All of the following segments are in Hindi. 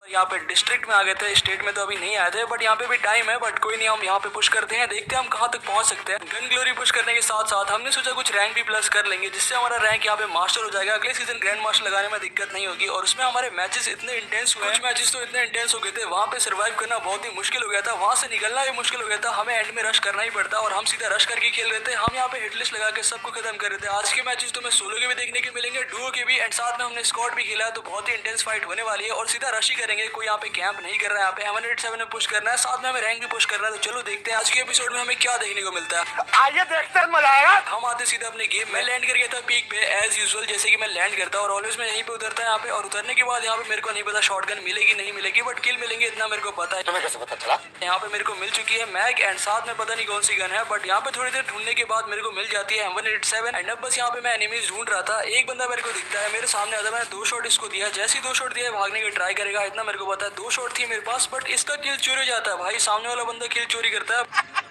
यहाँ पे डिस्ट्रिक्ट में आ गए थे, स्टेट में तो अभी नहीं आए थे, बट यहाँ पे भी टाइम है। बट कोई नहीं, हम यहाँ पे पुश करते हैं, देखते हैं हम कहाँ तक पहुंच सकते हैं। गन ग्लोरी पुश करने के साथ साथ हमने सोचा कुछ रैंक भी प्लस कर लेंगे, जिससे हमारा रैंक यहाँ पे मास्टर हो जाएगा। अगले सीजन ग्रैंड मास्टर लगाने में दिक्कत नहीं होगी। और उसमें हमारे मैचेस इतने इंटेंस हुए, कुछ मैचेस तो इतने इंटेंस हो गए थे, वहाँ पे सर्वाइव करना बहुत ही मुश्किल हो गया था, वहाँ से निकलना भी मुश्किल हो गया था। हमें एंड में रश करना ही पड़ता और हम सीधा रश करके खेल रहे थे। हम यहाँ पे हिटलिस्ट लगा के सबको खत्म कर रहे थे। आज के मैचेस तो मैं सोलो के भी देखने के मिलेंगे, डुओ के भी, एंड साथ में हमने स्क्वाड भी खेला है, तो बहुत ही इंटेंस फाइट होने वाली है। और सीधा रश ही करेंगे, कोई यहाँ पे कैंप नहीं कर रहा है। यहाँ पे 187 में पुश करना है, साथ में हमें रैंक भी पुश करना है। तो चलो देखते हैं आज के एपिसोड में हमें क्या देखने को मिलता है। आइए देखते हैं, मजा आएगा। हम आते सीधा अपने गेम में लैंड कर गया था पीक पे एज यूजुअल, जैसे कि मैं लैंड करता और ऑलवेज मैं यहीं पे उतरता है यहाँ पे। और उतरने के बाद यहाँ पे मेरे को नहीं पता शॉटगन मिलेगी नहीं मिलेगी, बट किल मिलेंगे इतना मेरे को पता है। तुम्हें कैसे पता चला? यहाँ पे मेरे को मिल चुकी है मैग, एंड साथ में पता नहीं कौन सी गन है, बट यहाँ पे थोड़ी देर ढूंढने के बाद मेरे को मिल जाती है M187। एंड अब बस यहाँ पे मैं एनिमीज ढूंढ रहा था, एक बंदा मेरे को दिखता है मेरे सामने आता है। मैंने 2 शॉट इसको दिया, जैसे ही 2 शॉट दिया भागने की ट्राई करेगा इतना मेरे को पता है। 2 शॉट थी मेरे पास, बट इसका किल चोरी हो जाता है भाई, सामने वाला बंदा किल चोरी करता है।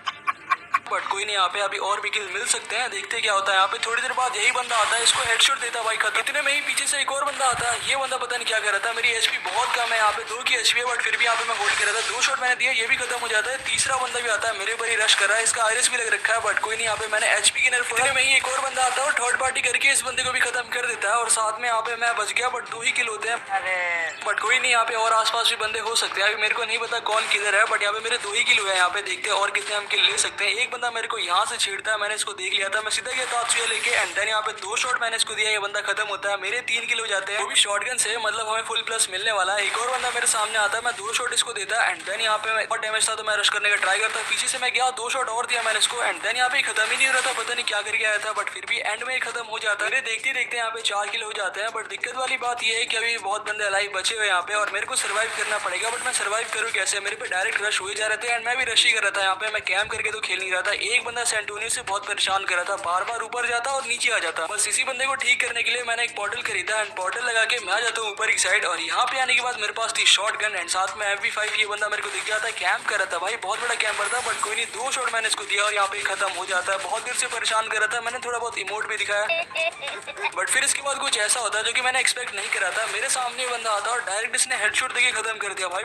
बट कोई नहीं, यहाँ पे अभी और भी किल मिल सकते हैं, देखते क्या होता है। यहाँ पे थोड़ी देर बाद यही बंदा आता है, इसको हेडशॉट देता है भाई खत्म। इतने में ही पीछे से एक और बंदा आता है, ये बंदा पता नहीं क्या कर रहा था। मेरी एचपी बहुत कम है, यहाँ पे 2 की एचपी है, बट फिर भी यहाँ पे मैं होल्ड कर रहा था। 2 शॉट मैंने दिया, ये भी खत्म हो जाता है। तीसरा बंदा भी आता है, मेरे पर ही रश कर रहा है, इसका आयरस भी लग रखा है, बट कोई नहीं, यहाँ पे मैंने एचपी की नर्फ। इतने में ही एक और बंदा आता है और थर्ड पार्टी करके इस बंदे को भी खत्म कर देता है। और साथ में यहाँ पे मैं बच गया, बट 2 ही किल होते हैं। बट कोई नहीं, यहाँ पे और आसपास भी बंदे हो सकते हैं, अभी मेरे को नहीं पता कौन किधर है, बट यहाँ पे मेरे 2 ही किल हुए हैं। यहाँ पे देखते हैं और कितने हम किल ले सकते हैं। एक बंदा मेरे को यहाँ से छेड़ता है, मैंने इसको देख लिया था, मैं सीधा गया था आपसे लेके, एंड देन यहाँ पे 2 शॉट मैंने इसको दिया, ये बंदा खत्म होता है। मेरे 3 किल हो जाते हैं, वो भी शॉटगन से, मतलब हमें फुल प्लस मिलने वाला है। एक और बंदा मेरे सामने आता है, मैं 2 शॉट इसको देता है, एंड देन यहाँ पे और डैमेज था तो मैं रश करने का ट्राई करता, पीछे से मैं गया 2 शॉट और दिया मैंने इसको, एंड देन यहाँ पे खत्म ही नहीं हो रहा था, पता नहीं क्या करके आया था, बट फिर भी एंड में खत्म हो जाता है। देखते देखते यहाँ पे 4 किल हो जाते हैं। बट दिक्कत वाली बात ये है कि अभी बहुत बंदे अलाइव बचे हुए यहाँ पे, और मेरे को सर्वाइव करना पड़ेगा। बट मैं सर्वाइव करूँ कैसे, मेरे पे डायरेक्ट रश हुए जा रहे थे, एंड मैं भी रश ही कर रहा था। यहाँ पे मैं कैंप करके तो खेल नहीं रहा था। एक बंदा सेंटोनियो से बहुत परेशान कर रहा था, बार बार ऊपर जाता और नीचे आ जाता। बस इसी बंदे को ठीक करने के लिए मैंने एक पोर्टल खरीदा, एंड पोर्टल लगा के मैं आ जाता हूँ ऊपर की साइड। और यहाँ पे आने के बाद मेरे पास थी शॉटगन, एंड साथ में MP5। ये बंदा मेरे को दिख जाता है, कैंप कर रहा था भाई, बहुत बड़ा कैंपर था। बट कोई नहीं, 2 शॉट मैंने इसको दिया और यहाँ पे खत्म हो जाता है। बहुत देर से परेशान कर रहा था, मैंने थोड़ा बहुत इमोट भी दिखाया, बट फिर इसके बाद कुछ ऐसा होता है जो कि मैंने एक्सपेक्ट नहीं करा था। मेरे सामने बंदा आता और डायरेक्ट इसने हेडशॉट देके खत्म कर दिया भाई,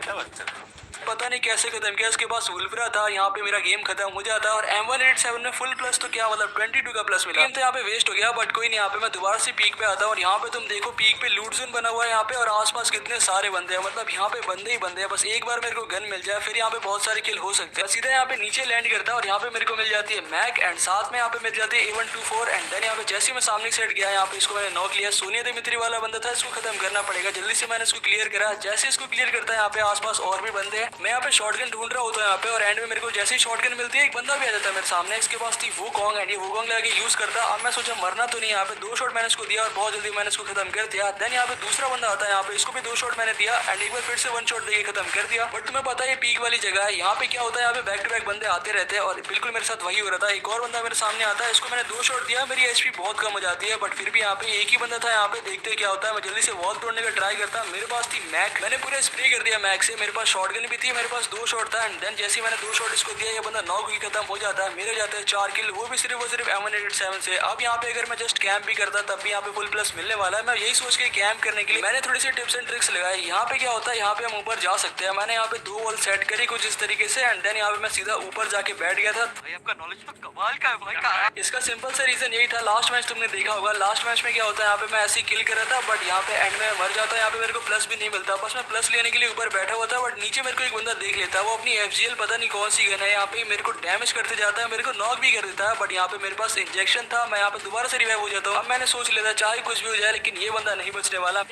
पता नहीं कैसे खत्म किया। उसके पास वुल्फरा था, यहाँ पे मेरा गेम खत्म हो जाता है। और M187 में फुल प्लस तो क्या मतलब 22 का प्लस मिला, गेम तो यहाँ पे वेस्ट हो गया। बट कोई नहीं, यहाँ पे मैं दोबारा से पीक पे आता हूँ, और यहाँ पे तुम देखो पीक पे लूट जोन बना हुआ है यहाँ पे, और आसपास कितने सारे बंदे हैं, मतलब यहाँ पे बंदे ही बंदे हैं। बस एक बार मेरे को गन मिल जाए, फिर यहाँ पे बहुत सारे किल हो सकते हैं। सीधा यहाँ पे नीचे लैंड करता है, और यहाँ पे मेरे को मिल जाती है मैक, एंड साथ में यहाँ पे मिल जाती है A124। एंड देन यहाँ पे जैसे मैं सामने सेट गया, यहाँ पे इसको मैंने नॉक लिया। सोनिया दिमित्री वाला बंदा था, इसको खत्म करना पड़ेगा जल्दी से। मैंने इसको क्लियर करा, जैसे इसको क्लियर करता है यहाँ पे आसपास और भी बंदे हैं। मैं यहाँ पे शॉटगन ढूंढ रहा होता है यहाँ पे, और एंड में मेरे को जैसे ही शॉटगन मिलती है एक बंदा भी आ जाता है मेरे सामने। इसके पास थी वुकोंग, एंड ये वुकोंग लगा के यूज करता। अब मैं सोचा मरना तो नहीं, यहाँ पे 2 शॉट मैंने इसको दिया और बहुत जल्दी मैंने इसको खत्म कर दिया। देन यहाँ पे दूसरा बंदा आता है, यहाँ पे इसको भी 2 शॉट मैंने दिया, एंड एक बार फिर से 1 शॉट देके खत्म कर दिया। बट तुम्हें पता है ये पीक वाली जगह है, यहाँ पे क्या होता है, यहाँ पे बैक टू बैक बंदे आते रहते हैं, और बिल्कुल मेरे साथ वही हो रहा था। एक और बंदा मेरे सामने आता है, इसको मैंने 2 शॉट दिया, मेरी एचपी बहुत कम हो जाती है। बट फिर भी यहाँ पे एक ही बंदा था, यहाँ पे देखते क्या होता है। मैं जल्दी से वॉल तोड़ने का ट्राई करता, मेरे पास थी मैक, मैंने पूरा स्प्रे कर दिया मैक से। मेरे पास शॉटगन भी थी, मेरे पास 2 शॉट था, एंड देन जैसे मैंने 2 शॉट इसको दिया, ये बंदा नॉक ही खत्म हो जाता है। मेरे जाते हैं 4 किल, वो भी सिर्फ M187 से। अब यहाँ पे अगर मैं जस्ट कैंप भी करता तब भी यहाँ पे फुल प्लस मिलने वाला है। मैं यही सोच के कैंप करने के लिए मैंने थोड़ी सी टिप्स एंड ट्रिक्स लगाए। यहाँ पे क्या होता है, यहाँ पे हम ऊपर जा सकते हैं। मैंने यहाँ पे 2 वॉल सेट करी कुछ इस तरीके से, एंड देन यहाँ पे मैं सीधा ऊपर जाके बैठ गया था। भाई आपका नॉलेज तो कमाल का है भाई। इसका सिंपल सा रीजन यही था, लास्ट मैच तुमने देखा होगा, लास्ट मैच में क्या होता है, यहाँ पे मैं ऐसे किल कर रहा था, बट यहाँ पे एंड में मर जाता है। यहाँ पे मेरे को प्लस भी नहीं मिलता, बस मैं प्लस लेने के लिए ऊपर बैठा हुआ था, बट नीचे मेरे को एक बंदा देख लेता है, वो अपनी FGL पता नहीं कौन सी गन है, यहाँ पे मेरे को डैमेज करते जाता है, मेरे को नॉक भी कर देता है। बट यहाँ पे मेरे पास इंजेक्शन था, मैं यहाँ पे दोबारा से रिवाइव हो जाता हूँ। अब मैंने सोच लिया था चाहे कुछ भी हो जाए, लेकिन ये बंदा नहीं बचने वाला।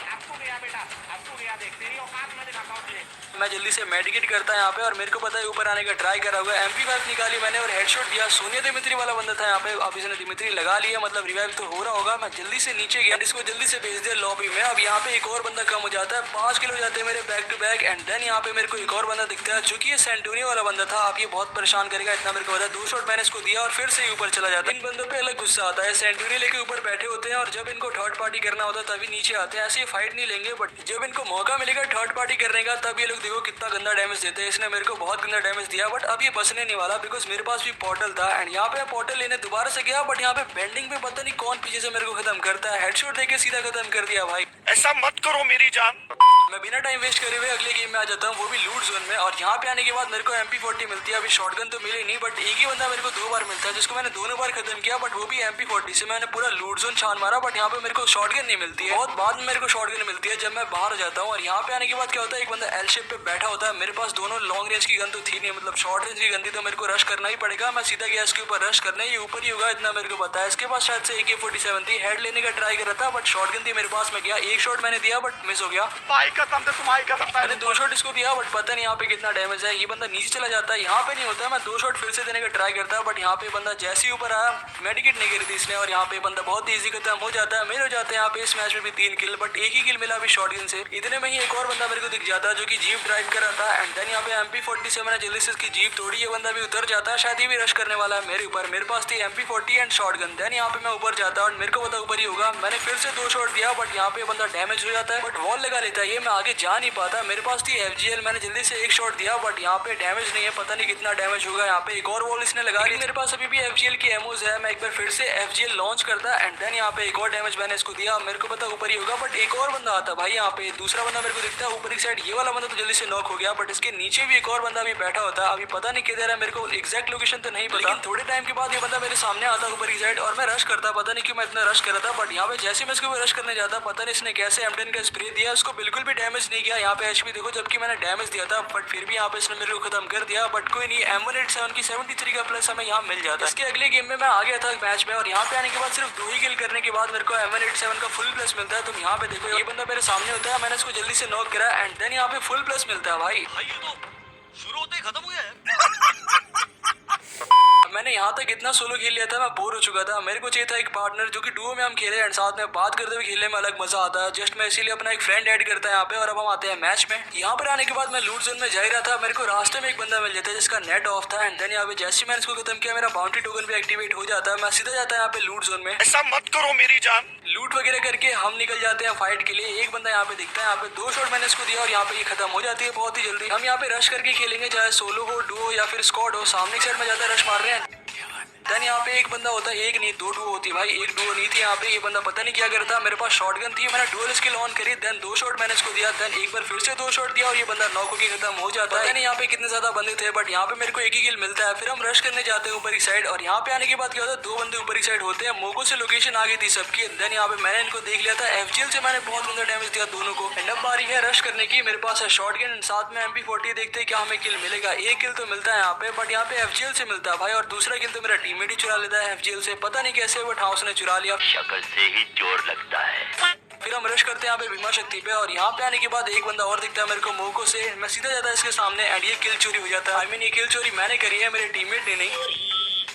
मैं जल्दी से मेडिकेट करता है यहाँ पे, और मेरे को पता है ऊपर आने का ट्राई करा हुआ। MP5 निकाली मैंने और हेडशॉट दिया। सोनिया दिमित्री वाला बंदा था यहाँ पे, अब इसने दिमित्री लगा लिया, मतलब रिवाइव तो हो रहा होगा। मैं जल्दी से नीचे गया, इसको जल्दी से भेज दिया लॉबी में। अब यहाँ पे एक और बंदा कम हो जाता है, 5 किल हो जाते हैं मेरे back to back. And then यहाँ पे मेरे को एक और बंदा दिखता है, जो कि ये सेंटोनियो वाला बंदा था। अब ये बहुत परेशान करेगा इतना मेरे को पता है। 2 शॉट मैंने इसको दिया और फिर से ऊपर चला जाता है। इन बंदों पे अलग गुस्सा आता है, सेंटोनियो लेके ऊपर बैठे होते हैं, और जब इनको थर्ड पार्टी करना होता है तभी नीचे आते हैं। ऐसे फाइट नहीं लेंगे, बट जब इनको मौका मिलेगा थर्ड पार्टी करने का, तब ये लोग देखो कितना गंदा डैमेज देते हैं। इसने मेरे को बहुत गंदा डैमेज दिया, बट अब ये बचने नहीं वाला, बिकॉज मेरे पास भी पोर्टल था। एंड यहाँ पे पोर्टल लेने दोबारा से गया, बट यहाँ पे बेंडिंग पे पता नहीं कौन पीछे से मेरे को खत्म करता है, हेडशॉट देके सीधा खत्म कर दिया भाई। ऐसा मत करो मेरी जान। मैं बिना टाइम वेस्ट करे हुए अगले गेम में आ जाता हूँ, वो भी लूट जोन में। और यहाँ पे आने के बाद मेरे को MP40 मिलती है। अभी शॉटगन तो मिली नहीं, बट एक ही बंदा मेरे को 2 बार मिलता है, जिसको मैंने दोनों बार खत्म किया, बट वो भी MP40 से। मैंने पूरा लूट जोन छान मारा, बट यहाँ पे मेरे को शॉटगन नहीं मिलती है। बहुत बाद में मेरे को शॉटगन मिलती है जब मैं बाहर जाता हूँ। और यहाँ पे आने के बाद क्या होता है, एक बंदा एल शेप पे बैठा होता है। मेरे पास दोनों लॉन्ग रेंज की गन तो थी नहीं, मतलब शॉर्ट रेंज की गन थी, तो मेरे को रश करना ही पड़ेगा। मैं सीधा गया इसके ऊपर रश करने, ये ऊपर ही होगा इतना मेरे को पता है। इसके पास शायद से AK-47 थी, हेड लेने का ट्राई कर रहा था, बट शॉटगन थी मेरे पास। में गया, एक शॉट मैंने दिया बट मिस हो गया। भाई कसम से तुम्हारी कसम, मैंने 2 शॉट इसको दिया, बट पता नहीं यहाँ पे कितना डैमेज है। ये बंदा नीचे चला जाता है, यहाँ पे नहीं होता है। मैं 2 शॉट फिर से देने का ट्राई करता, बट यहाँ पे बंदा जैसे ही ऊपर आया, मेडिकेट नहीं करी थी इसने, और यहाँ पे बंदा बहुत ईजी खत्म हो जाता है। मेरे हो जाते हैं यहाँ पे इस मैच में भी 3 किल, बट एक ही किल मिला अभी शॉटगन से। इतने में ही एक और बंदा मेरे को दिख जाता है जो कि जीप ड्राइव कर रहा था। एंड देन यहाँ पे MP40 से मैंने जल्दी से इसकी जीप तोड़ी। ये बंदा भी उतर जाता है, शायद ये भी रश करने वाला है मेरे ऊपर। मेरे पास थी MP40 एंड शॉटगन। देन यहाँ पे मैं ऊपर जाता और मेरे को पता ऊपर ही होगा। मैंने फिर से 2 शॉट दिया, बट यहाँ पे बंदा डैमेज हो जाता है, बट वॉल लगा लेता है। ये मैं आगे जा नहीं पाता। मेरे पास थी FGL, मैंने जल्दी से एक शॉट दिया, बट यहाँ पे डैमेज नहीं है, पता नहीं कितना डैमेज होगा। यहाँ पे एक और वॉल इसने लगा ली। मेरे पास अभी भी FGL की एमोज है। मैं एक बार फिर से FGL लॉन्च करता एंड देन यहाँ पे एक और डैमेज मैंने इसको दिया। मेरे को पता ऊपर ही होगा, बट एक और बंदा आता भाई। यहाँ पे दूसरा बंदा मेरे को दिखता है ऊपर की साइड। ये वाला बंदा तो जल्दी से नॉक हो गया, बट इसके नीचे भी एक और बंदा भी बैठा होता है। अभी पता नहीं किधर है, मेरे को एग्जैक्ट लोकेशन तो नहीं पता, लेकिन थोड़े टाइम के बाद ये बंदा मेरे सामने आता ऊपर की साइड, और मैं रश करता। पता नहीं क्यों मैं इतना रश कर रहा था, बट यहाँ पे जैसे मैं इसको रश करने जाता, पता नहीं इसने कैसे M10 का स्प्रे दिया, इसको बिल्कुल भी डैमेज नहीं किया। यहाँ पे HP देखो, जबकि मैंने डैमेज दिया था, बट फिर भी यहाँ पे इसने मेरे को खत्म कर दिया। बट कोई नहीं, M187 की 73 का प्लस हमें यहाँ मिल जाता है। इसके अगले गेम में मैं आ गया था मैच में, और यहाँ पे आने के बाद सिर्फ 2 ही किल करने के बाद मेरे को M187 का फुल प्लस मिलता है। तुम यहाँ पे देखो, ये बंदा मेरे सामने होता है, मैंने इसको जल्दी से नॉक करा एंड देन यहाँ पे फुल प्लस मिलता है भाई। ये तो शुरू होते ही खत्म हो गया है। मैंने यहाँ तक इतना सोलो खेल लिया था, मैं बोर हो चुका था। मेरे को चाहिए था एक पार्टनर जो कि डुओ में हम खेले एंड साथ में बात करते हुए खेलने में अलग मजा आता है। जस्ट मैं इसीलिए अपना एक फ्रेंड ऐड करता है यहाँ पे, और अब हम आते हैं मैच में। यहाँ पर आने के बाद मैं लूट जोन में जा ही रहा था। मेरे को रास्ते में एक बंदा मिल जाता है जिसका नेट ऑफ था एंड देन यहाँ पे जैसे मैंने इसको खत्म किया, मेरा बाउंड्री टोकन भी एक्टिवेट हो जाता है। मैं सीधा जाता है यहाँ पे लूट जोन में। ऐसा मत करो मेरी जान। लूट वगैरह करके हम निकल जाते हैं फाइट के लिए। एक बंदा यहाँ पे दिखता है, यहाँ पे 2 शॉट मैंने इसको दिया और यहाँ पे ये खत्म हो जाती है बहुत ही जल्दी। हम यहाँ पे रश करके खेलेंगे, चाहे सोलो हो, डुओ या फिर स्क्वाड हो। सामने की साइड में ज्यादा रश मार रहे हैं। देन यहाँ पे एक बंदा होता है, एक नहीं 2 डुओ होती भाई। एक डुओ नहीं थी यहाँ पे, ये बंदा पता नहीं क्या करता। मेरे पास शॉटगन थी, मैंने डुअल स्किल ऑन करी, देन 2 शॉट मैंने इसको दिया, देन एक बार फिर से 2 शॉट दिया और ये बंदा नॉक होकर खत्म हो जाता है। यहाँ पे कितने ज्यादा बंदे थे, बट यहाँ पे मेरे को एक ही किल मिलता है। फिर हम रश करने जाते हैं ऊपर की साइड, और यहाँ पे आने के बाद क्या होता है, 2 बंदे ऊपर की साइड होते हैं। मोको से लोकेशन आ गई थी सबकी। देन यहाँ पे मैंने इनको देख लिया था। FGL से मैंने बहुत गंदा डैमेज दिया दोनों को। एंड अब बारी है रश करने की। मेरे पास है शॉटगन, साथ में MP40। देखते हैं क्या हमें किल मिलेगा। एक किल तो मिलता है यहाँ पे, बट यहाँ पे FGL से मिलता है भाई, और दूसरा किल तो मेरा टीममेट ही चुरा लेता है FGL से। पता नहीं कैसे, बट हाँ उसने चुरा लिया। शक्ल से ही जोर लगता है। फिर हम रश करते हैं यहाँ पे भीमा शक्ति पे, और यहाँ पे आने के बाद एक बंदा और दिखता है मेरे को मोको से। मैं सीधा जाता है इसके सामने एंड ये किल चोरी हो जाता है। आई मीन ये किल चोरी मैंने करी है, मेरे टीममेट ने नहीं।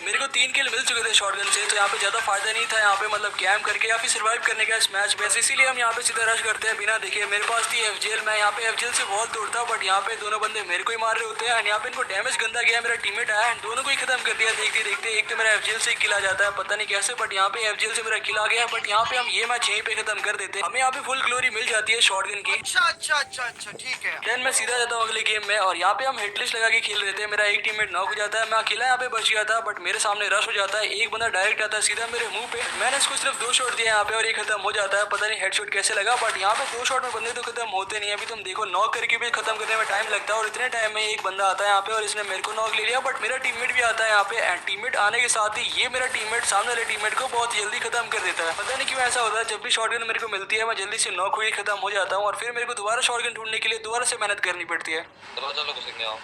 मेरे को 3 किल मिल चुके थे शॉटगन से, तो यहाँ पे ज्यादा फायदा नहीं था यहाँ पे मतलब कैम्प करके या फिर सर्वाइव करने का इस मैच में। इसीलिए हम यहाँ पे सीधा रश करते हैं बिना देखे। मेरे पास थी FGL, मैं यहाँ पे FGL से बहुत तोड़ता, बट यहाँ पे दोनों बंदे मेरे को ही मार रहे होते हैं। यहाँ पे इनको डैमेज गंदा गया, मेरा टीममेट आया एंड दोनों को ही खत्म कर दिया देखते देखते। एक तो मेरा FGL से किल आ जाता है, पता नहीं कैसे, बट यहाँ पे FGL से मेरा किल आ गया। बट यहाँ पे हम ये मैच यहीं पे खत्म कर देते हैं। हमें यहाँ पे फुल ग्लोरी मिल जाती है शॉटगन की। अच्छा ठीक है। देन मैं सीधा जाता हूँ अगले गेम में, और यहाँ पे हम हिटलिस्ट लगा के खेल रहे थे। मेरा एक टीममेट नॉक हो जाता है, मैं अकेला यहाँ पे बच गया था, बट मेरे सामने रश हो जाता है। एक बंदा डायरेक्ट आता है सीधा मेरे मुंह पे। मैंने इसको सिर्फ 2 शॉट दिए यहाँ पे और ये खत्म हो जाता है। पता नहीं हेडशॉट कैसे लगा, बट यहाँ पे 2 शॉट में बंदे तो खत्म होते नहीं। अभी तुम देखो, नॉक करके भी खत्म करने में टाइम लगता है, और इतने टाइम में एक बंदा आता है यहाँ पे और इसने मेरे को नॉक ले लिया। बट मेरा टीममेट भी आता है यहाँ पे, एंड टीममेट आने के साथ ही ये मेरा टीममेट सामने वाले टीममेट को बहुत जल्दी खत्म कर देता है। पता नहीं क्यों ऐसा होता है, जब भी शॉटगन मेरे को मिलती है मैं जल्दी से नॉक हुई खत्म हो जाता हूँ, और फिर मेरे को दोबारा शॉटगन ढूंढने के लिए दोबारा से मेहनत करनी पड़ती है। चलो घुसेंगे आओ।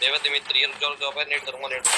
देव दिमित्रियन चल के ऊपर नेट करूंगा नेट।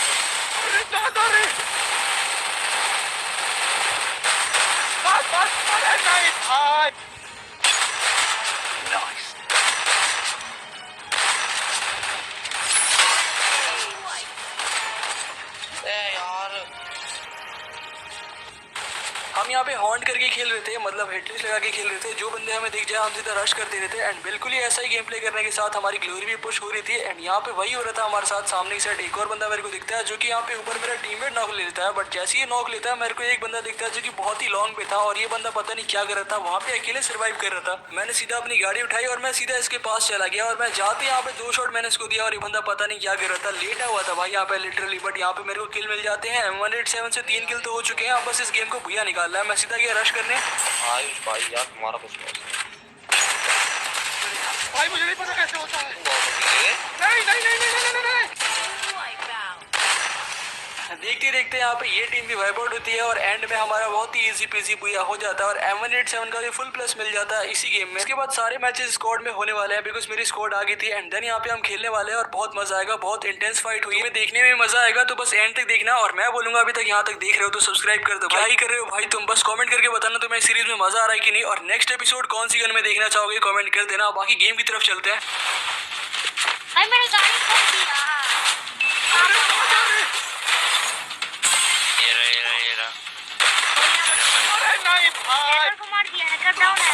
हम यहाँ पे हॉन्ट करके खेल रहे थे, मतलब हेडलिस्ट लगा के खेल रहे थे। जो बंदे हमें दिख जाए हम सीधा रश करते रहते एंड बिल्कुल ही ऐसा ही गेम प्ले करने के साथ हमारी ग्लोरी भी पुश हो रही थी। एंड यहाँ पे वही हो रहा था हमारे साथ। सामने की साइड एक और बंदा मेरे को दिखता है जो कि यहाँ पे ऊपर मेरा टीममेट नॉक ले लेता है, बट जैसे ही नॉक लेता है मेरे को एक बंदा दिखता है जो कि बहुत ही लॉन्ग पे था, और ये बंदा पता नहीं क्या कर रहा था, वहाँ पे अकेले सर्वाइव कर रहा था। मैंने सीधा अपनी गाड़ी उठाई और मैं सीधा इसके पास चला गया, और मैं जाते यहाँ पे 2 शॉट मैंने इसको दिया और ये बंदा पता नहीं क्या कर रहा था, लेटा हुआ था भाई यहाँ पे लिटरली। बट यहाँ पे मेरे को किल मिल जाते हैं। M187 से 3 किल तो हो चुके हैं, अब बस इस गेम को भूया निकालना है। मैं सीधा गया रश करने। आयुष भाई यार तुम्हारा कुछ भाई मुझे नहीं पता कैसे होता है। नहीं नहीं नहीं नहीं नहीं नहीं देखते देखते यहाँ पे ये टीम भी वाइप आउट होती है और एंड में हमारा बहुत ही इजी पीजी बुया हो जाता है और M187 का भी फुल प्लस मिल जाता है इसी गेम में। इसके बाद सारे मैचेस स्क्वाड में होने वाले हैं बिकॉज मेरी स्क्वाड आ गई थी एंड देन यहाँ पे हम खेलने वाले हैं और बहुत मजा आएगा। बहुत इंटेंस फाइट हुई है, देखने में मजा आएगा तो बस एंड तक देखना। और मैं बोलूंगा अभी तक यहाँ तक देख रहे हो तो सब्सक्राइब कर दो। क्या ही कर रहे हो भाई तुम, बस कमेंट करके बताना तुम्हें सीरीज में मजा आ रहा है कि नहीं और नेक्स्ट एपिसोड कौन सी गन में देखना चाहोगे कमेंट कर देना। बाकी गेम की तरफ चलते हैं। भाई मैंने गाड़ी ठोक दिया। अरे नहीं भाई हैकर को मार दिया, हैकर डाउन है।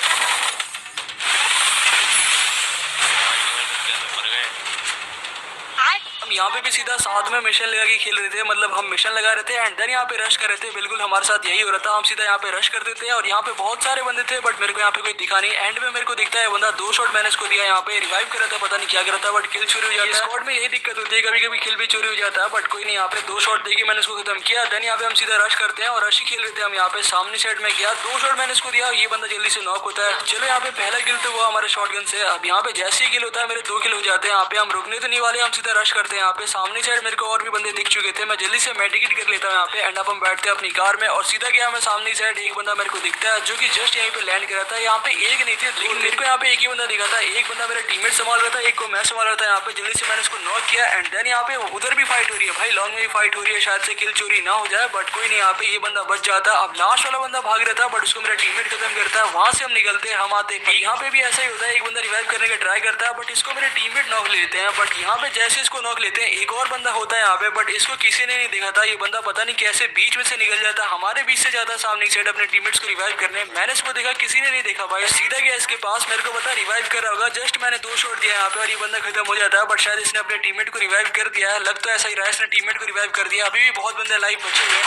हम यहाँ पे भी सीधा साथ में मिशन लगा के खेल रहे थे, मतलब हम मिशन लगा रहे थे एंड देन यहाँ पे रश कर रहे थे। बिल्कुल हमारे साथ यही हो रहा था, हम सीधा यहाँ पे रश करते थे और यहाँ पे बहुत सारे बंदे थे बट मेरे को यहाँ पे कोई दिखा नहीं। एंड में मेरे को दिखता है बंदा 2 शॉट मैंने इसको दिया, यहाँ पे रिवाइव कर रहा था, पता नहीं क्या कर रहा था बट किल चोरी हो जाता है। स्क्वाड में यही दिक्कत होती है, कभी कभी किल भी चोरी हो जाता है बट कोई नहीं। यहाँ पे 2 शॉट देके मैंने इसको खत्म किया। देन यहाँ पे हम सीधा रश करते हैं और रश ही खेल रहे थे हम। यहाँ पे सामने साइड में गया, 2 शॉट मैंने इसको दिया, ये बंदा जल्दी से नॉक होता है। चलो यहाँ पे पहला किल तो हुआ हमारे शॉटगन से। अब यहाँ पे जैसे ही किल होता है मेरे 2 किल हो जाते हैं। यहाँ पे हम रुकने तो नहीं वाले, हम सीधा रश करते हैं। यहाँ पे सामने साइड मेरे को और भी बंदे दिख चुके थे, मैं जल्दी से मेडिकेट कर लेता हूँ यहाँ पे एंड अब हम बैठते हैं अपनी कार में और सीधा गया मैं सामने साइड। एक बंदा मेरे को दिखता है जो कि जस्ट यहीं पे लैंड करा था। यहाँ पे एक नहीं थे लेकिन मेरे को यहाँ पे एक ही बंदा दिखा था। एक बंदा मेरा टीममेट संभाल रहा था, एक को मैं संभाल रहा था। यहाँ पे जल्दी से मैंने उसको नॉक किया एंड देन यहाँ पे उधर भी फाइट हो रही है भाई, लॉन्ग में भी फाइट हो रही है। शायद से किल चोरी ना हो जाए बट कोई नहीं, यहाँ पे ये बंदा बच जाता। अब लास्ट वाला बंदा भाग रहा था बट उसको मेरा टीममेट खत्म करता है। वहां से हम निकलते हैं, हम आते हैं। यहाँ पे भी ऐसा ही होता है, एक बंदा रिवाइव करने का ट्राई करता है बट इसको मेरे टीममेट नॉक लेते हैं। बट यहाँ पे जैसे इसको नॉक लेते हैं एक और बंदा होता है यहाँ पे बट इसको किसी ने नहीं देखा था। ये बंदा पता नहीं कैसे बीच में से निकल जाता, हमारे बीच से जाता सामने साइड अपने टीममेट्स को रिवाइव करने। मैंने इसको देखा, किसी ने नहीं देखा भाई, सीधा गया इसके पास, मेरे को पता रिवाइव कर रहा होगा। जस्ट मैंने 2 शॉट दिया यहाँ पे और ये बंदा खत्म हो जाता है बट शायद इसने अपने टीममेट को रिवाइव कर दिया है। लग तो ऐसा ही रहा है, इसने टीममेट को रिवाइव कर दिया। अभी भी बहुत बंदे लाइव बचे हुए हैं।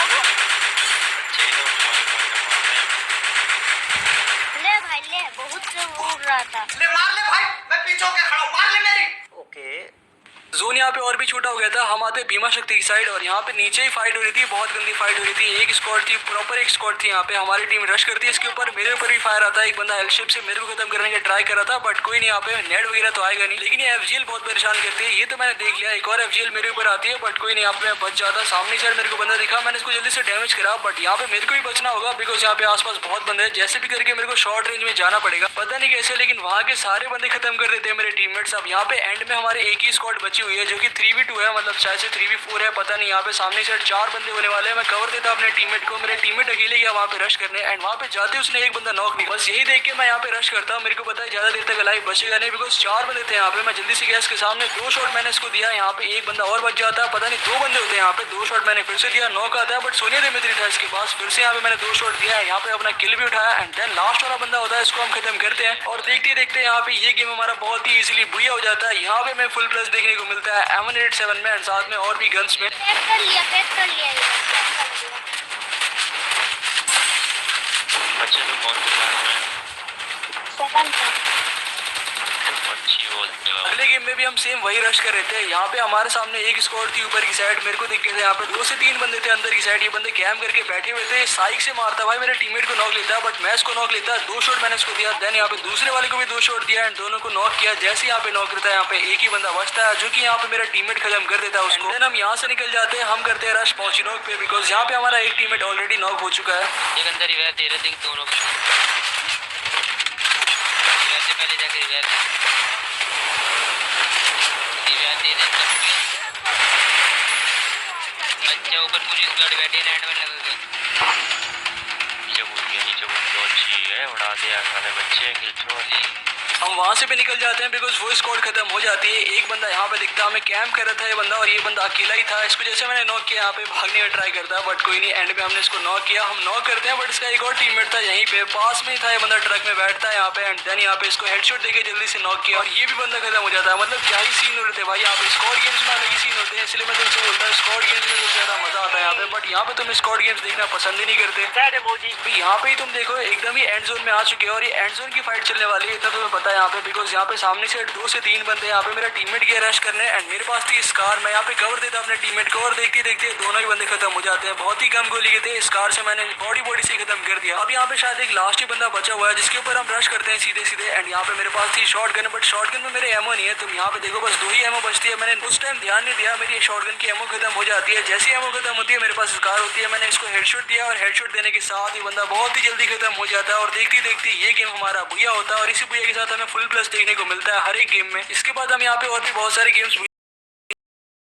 ले भाई ले, बहुत से उड़ रहा था। ले मार ले भाई, मैं पीछे होके खड़ा हूं, मार ले मेरी। ओके जोन यहाँ पे और भी छोटा हो गया था। हम आते भीमा शक्ति की साइड और यहाँ पे नीचे ही फाइट हो रही थी, बहुत गंदी फाइट हो रही थी। एक स्क्वाड थी, प्रॉपर एक स्क्वाड थी। यहाँ पे हमारी टीम रश करती है इसके ऊपर, मेरे ऊपर भी फायर आता है। एक बंदा एलशिप से मेरे को खत्म करने का ट्राई कर रहा था बट कोई नहीं, यहाँ पे नेट वगैरह तो आएगा नहीं। लेकिन ये FGL बहुत परेशान करती है, ये तो मैंने देख लिया। एक और FGL मेरे ऊपर आती है बट कोई नहीं, यहाँ पे बच जाता। सामने साइड मेरे को बंदा दिखा, मैंने इसको जल्दी से डैमेज करा बट यहाँ पे मेरे को भी बचना होगा बिकॉज यहाँ पे आसपास बहुत बंदे हैं। जैसे भी करके मेरे को शॉर्ट रेंज में जाना पड़ेगा, पता नहीं कैसे, लेकिन वहाँ के सारे बंदे खत्म कर देते हैं मेरे टीममेट्स। अब यहाँ पे एंड में हमारे एक ही स्क्वाड बची हुई है जो कि 3v2 है, मतलब शायद से 3v4 है, पता नहीं। यहाँ पे सामने साइड 4 बंदे होने वाले हैं। मैं कवर देता अपने टीममेट को, मेरे टीममेट अकेले गया वहाँ पे रश करने एंड वहाँ पे जाते उसने एक बंदा नॉक नहीं। बस यही देख के मैं यहाँ पे रश करता हूँ, मेरे को पता है ज्यादा देर तक लाइव बचेगा नहीं बिकॉज 4 बंदे थे यहाँ पे। मैं जल्दी से गया इसके सामने, 2 शॉट मैंने इसको दिया, यहाँ पे एक बंदा और बच जाता है। पता नहीं 2 बंदे होते हैं यहाँ पे। 2 शॉट मैंने फिर से दिया, नॉक आता है बट सोनिया दिमित्री था इसके पास। फिर से यहाँ पे मैंने 2 शॉट दिया है, यहाँ पे अपना किल भी उठाया एंड देन लास्ट वाला बंदा होता है, इसको हम खत्म करते हैं। और देखते देखते यहाँ पे ये गेम हमारा बहुत ही इजीली बुया हो जाता है। यहाँ पे मैं फुल प्लस देखने को मिलता है M187 में एंड साथ में और भी गन्स में। पैक कर लिया, पैक कर लिया ये, पैक कर लिया। बच्चे तो कौन से क्लास में सेकंड पे। अच्छी बोलते हो। अगले गेम में भी हम सेम वही रश कर रहे थे। यहाँ पे हमारे सामने एक स्क्वाड थी ऊपर की साइड, मेरे को दिख रहे थे यहाँ पे 2 से 3 बंदे थे अंदर की साइड। ये बंदे कैम करके बैठे हुए थे, साइक से मारता भाई मेरे टीममेट को नॉक लेता बट मैं इसको नॉक लेता। 2 शॉट मैंने इसको दिया, देन यहाँ पे दूसरे वाले को भी 2 शॉट दिया एंड दोनों को नॉक किया। जैसे यहाँ पे नॉक करता है यहाँ पे एक ही बंदा बचता है जो कि यहाँ पे मेरा टीममेट खत्म कर देता है उसको। देन हम यहाँ से निकल जाते हैं, हम करते हैं रश पॉचिनोक पे बिकॉज यहाँ पे हमारा एक टीममेट ऑलरेडी नॉक हो चुका है। एक अंदर रिवाइव दे रहे थे दोनों को, रिवाइव से पहले जाके रिवाइव दे दे। अच्छा ऊपर पूरी स्क्वाड बैठी है, नेट में लग गई। नीचे कूद गया, नीचे कूद गया, अच्छी है, उड़ा दिया साले बच्चे किल चोरी। हम वहाँ से भी निकल जाते हैं बिकॉज वो स्क्वाड खत्म हो जाती है। एक बंदा यहाँ पे दिखता है, हमें कैंप कर रहा था ये बंदा और ये बंदा अकेला ही था। इसको जैसे मैंने नॉक किया यहाँ पे भागने का ट्राई करता है बट कोई नहीं, एंड में हमने इसको नॉक किया। हम नॉक करते हैं बट इसका एक और टीममेट था यहीं पे पास में ही था, ये बंदा ट्रक में बैठता है यहाँ पे एंड देन यहाँ पे इसको हेडशॉट देके जल्दी से नॉक किया और ये भी बंदा खत्म हो जाता है। मतलब क्या ही सीन हो रहे थे भाई यहाँ पे। स्क्वाड गेम्स में अलग ही सीन होते हैं, इसलिए मैं तुमसे बोलता हूँ स्क्वाड गेम्स में सबसे ज्यादा मजा आता है यहाँ पे। बट यहाँ पे तुम स्क्वाड गेम्स देखना पसंद ही नहीं करते। यहाँ पे ही तुम देखो एकदम ही एंड जोन में आ चुके हैं और ये एंड जोन की फाइट चलने वाली है, इतना तुम्हें पता है यहाँ पे, बिकॉज यहाँ पे सामने से 2 से 3 बंदे यहाँ पे मेरा टीममेट गया रश करने एंड मेरे पास थी स्कार। मैं यहाँ पे कवर देता अपने टीममेट को और देखते देखते दोनों ही बंदे खत्म हो जाते हैं। बहुत ही कम गोली के थे, स्कार से मैंने बॉडी से खत्म कर दिया। अब यहाँ पे शायद एक लास्ट ही बंदा बचा हुआ है जिसके ऊपर हम रश करते हैं सीधे सीधे। एंड यहाँ पे मेरे पास थी शॉटगन, बट शॉटगन में मेरे एमो नहीं है। तुम यहाँ पे देखो बस 2 ही एमो बचती है। मैंने उस टाइम ध्यान नहीं दिया, मेरी शॉटगन की एमो खत्म हो जाती है। जैसे एमो खत्म होती है मेरे पास स्कार होती है, मैंने इसको हेडशॉट दिया और हेडशॉट देने के साथ ही बंदा बहुत ही जल्दी खत्म हो जाता है। और देखते देखते ये गेम हमारा बुया होता है और इसी बुया के साथ हमें फुल प्लस देखने को मिलता है हर एक गेम में। इसके बाद हम यहाँ पे और भी बहुत सारे गेम्स